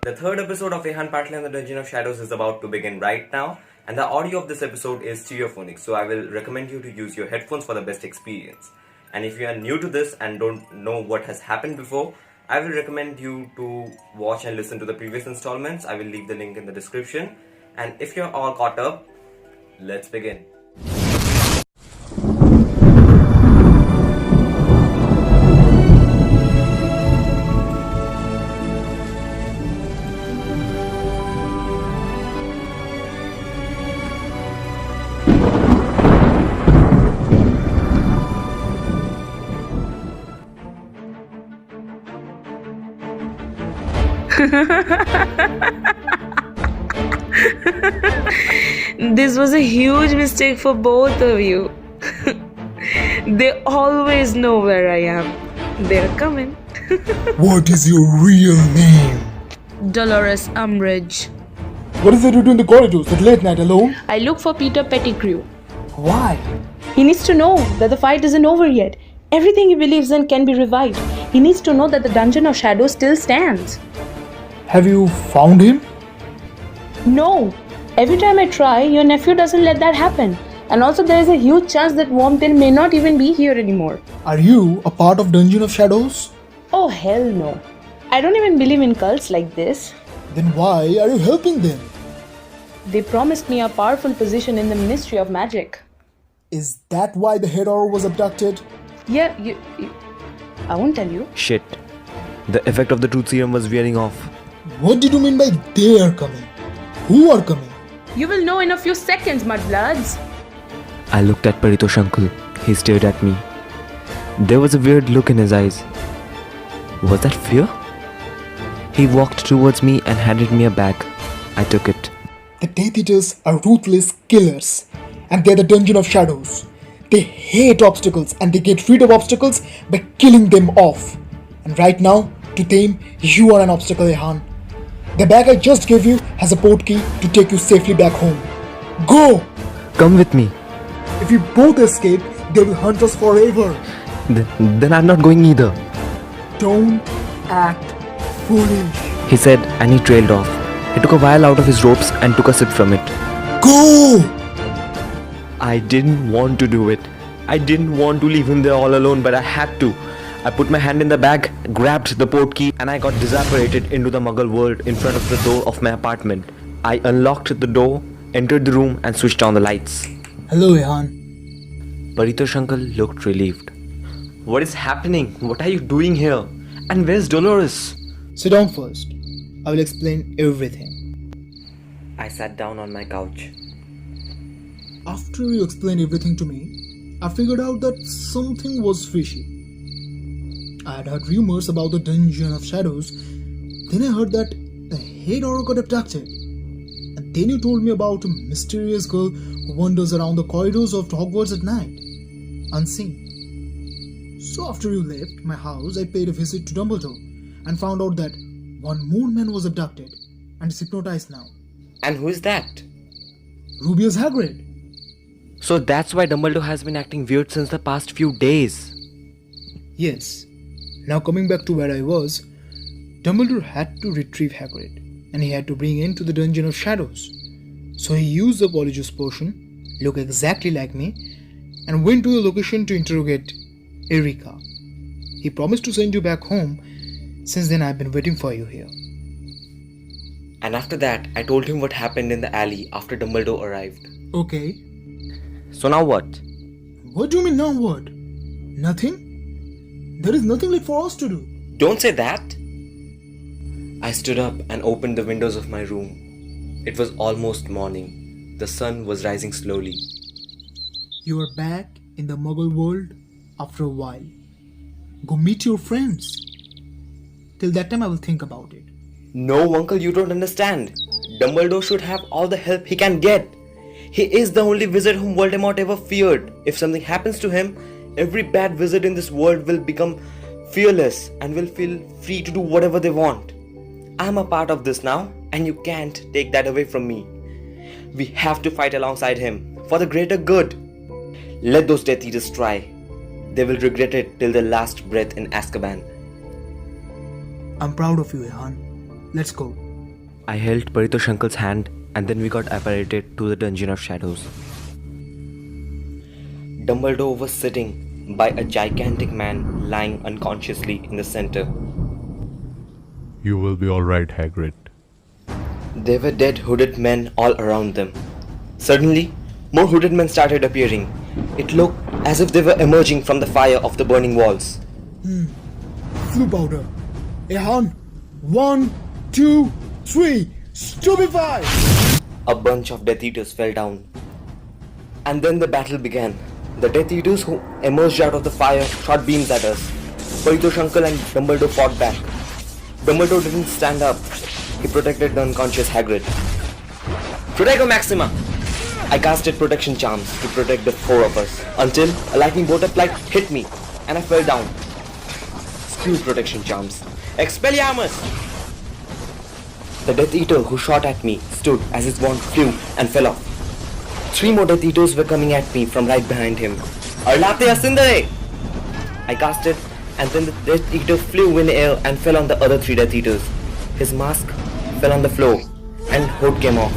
The third episode of Ehan Patil and the Dungeon of Shadows is about to begin right now, and the audio of this episode is stereophonic, so I will recommend you to use your headphones for the best experience. And if you are new to this and don't know what has happened before, I will recommend you to watch and listen to the previous installments. I will leave the link in the description. And if you're all caught up, let's begin. This was a huge mistake for both of you. They always know where I am. They're coming. What is your real name? Dolores Umbridge. What does it do in the corridors at late night alone? I look for Peter Pettigrew. Why? He needs to know that the fight isn't over yet. Everything he believes in can be revived. He needs to know that the Dungeon of Shadows still stands. Have you found him? No. Every time I try, your nephew doesn't let that happen. And also there is a huge chance that Wormtail may not even be here anymore. Are you a part of Dungeon of Shadows? Oh hell no. I don't even believe in cults like this. Then why are you helping them? They promised me a powerful position in the Ministry of Magic. Is that why the head horror was abducted? Yeah, I won't tell you. Shit. The effect of the truth serum was wearing off. What did you mean by they are coming? Who are coming? You will know in a few seconds, mudbloods. I looked at Paritosh uncle. He stared at me. There was a weird look in his eyes. Was that fear? He walked towards me and handed me a bag. I took it. The Death Eaters are ruthless killers, and they're the Dungeon of Shadows. They hate obstacles and they get rid of obstacles by killing them off. And right now, to them, you are an obstacle, Ehan. The bag I just gave you has a port key to take you safely back home. Go! Come with me. If we both escape, they will hunt us forever. Then I'm not going either. Don't act foolish. He said, and he trailed off. He took a vial out of his ropes and took a sip from it. Go! I didn't want to do it. I didn't want to leave him there all alone, but I had to. I put my hand in the bag, grabbed the port key, and I got disapparated into the Muggle world in front of the door of my apartment. I unlocked the door, entered the room, and switched on the lights. Hello, Ehan. Paritosh uncle looked relieved. What is happening? What are you doing here? And where's Dolores? Sit down first. I will explain everything. I sat down on my couch. After you explained everything to me, I figured out that something was fishy. I had heard rumors about the Dungeon of Shadows. Then I heard that the head horror got abducted. And then you told me about a mysterious girl who wanders around the corridors of Hogwarts at night, unseen. So after you left my house, I paid a visit to Dumbledore and found out that one more man was abducted and is hypnotized now. And who is that? Rubius Hagrid. So that's why Dumbledore has been acting weird since the past few days. Yes. Now coming back to where I was, Dumbledore had to retrieve Hagrid, and he had to bring him to the Dungeon of Shadows. So he used the Polyjuice potion, looked exactly like me, and went to the location to interrogate Erika. He promised to send you back home. Since then I've been waiting for you here. And after that, I told him what happened in the alley after Dumbledore arrived. Okay. So now what? What do you mean now what? Nothing? There is nothing left for us to do. Don't say that. I stood up and opened the windows of my room. It was almost morning. The sun was rising slowly. You are back in the Muggle world after a while. Go meet your friends. Till that time I will think about it. No, uncle, you don't understand. Dumbledore should have all the help he can get. He is the only wizard whom Voldemort ever feared. If something happens to him, every bad wizard in this world will become fearless and will feel free to do whatever they want. I'm a part of this now, and you can't take that away from me. We have to fight alongside him for the greater good. Let those Death Eaters try. They will regret it till their last breath in Azkaban. I'm proud of you, Ehan. Let's go. I held Paritosh uncle's hand and then we got apparated to the Dungeon of Shadows. Dumbledore was sitting by a gigantic man lying unconsciously in the center. You will be alright, Hagrid. There were dead hooded men all around them. Suddenly, more hooded men started appearing. It looked as if they were emerging from the fire of the burning walls. Flu powder. Ehan, 1, 2, 3, stupefy! A bunch of Death Eaters fell down. And then the battle began. The Death Eaters who emerged out of the fire shot beams at us. Paritosh uncle and Dumbledore fought back. Dumbledore didn't stand up. He protected the unconscious Hagrid. Protego Maxima! I casted protection charms to protect the four of us until a lightning bolt of light hit me and I fell down. Screw protection charms. Expelliarmus! The Death Eater who shot at me stood as his wand flew and fell off. 3 more Death Eaters were coming at me from right behind him. Arlate Asindare! I cast it and then the Death Eater flew in the air and fell on the other 3 Death Eaters. His mask fell on the floor and hood came off.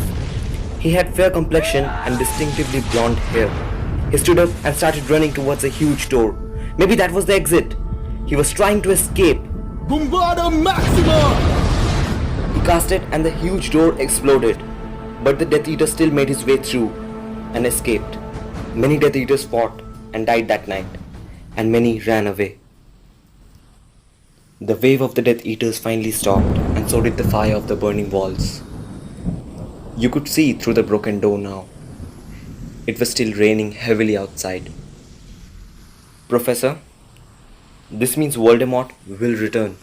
He had fair complexion and distinctively blonde hair. He stood up and started running towards a huge door. Maybe that was the exit. He was trying to escape. Bombarda Maxima! He cast it and the huge door exploded. But the Death Eater still made his way through and escaped. Many Death Eaters fought and died that night, and many ran away. The wave of the Death Eaters finally stopped, and so did the fire of the burning walls. You could see through the broken door now. It was still raining heavily outside. Professor, this means Voldemort will return.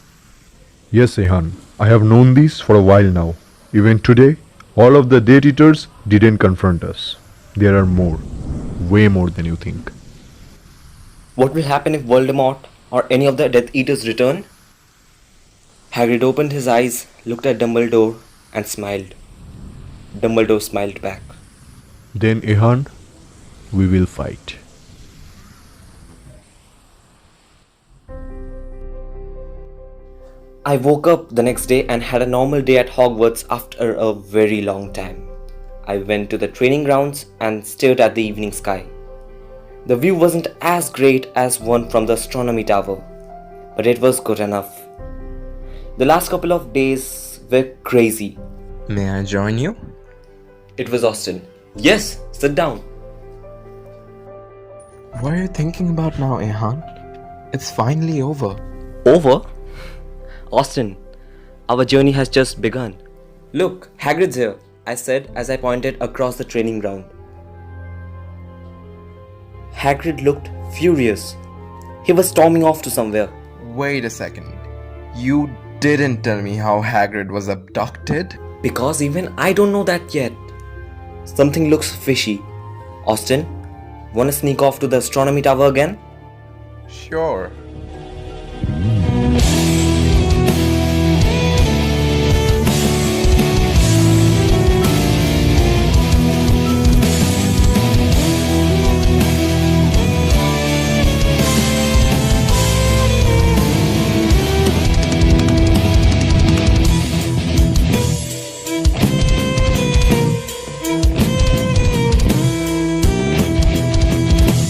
Yes, Ehan. I have known this for a while now. Even today, all of the Death Eaters didn't confront us. There are more. Way more than you think. What will happen if Voldemort or any of the Death Eaters return? Hagrid opened his eyes, looked at Dumbledore and smiled. Dumbledore smiled back. Then, Ehan, we will fight. I woke up the next day and had a normal day at Hogwarts after a very long time. I went to the training grounds and stared at the evening sky. The view wasn't as great as one from the astronomy tower, but it was good enough. The last couple of days were crazy. May I join you? It was Austin. Yes, sit down. What are you thinking about now, Ehan? It's finally over. Over? Austin, our journey has just begun. Look, Hagrid's here, I said as I pointed across the training ground. Hagrid looked furious. He was storming off to somewhere. Wait a second. You didn't tell me how Hagrid was abducted? Because even I don't know that yet. Something looks fishy. Austin, wanna sneak off to the astronomy tower again? Sure.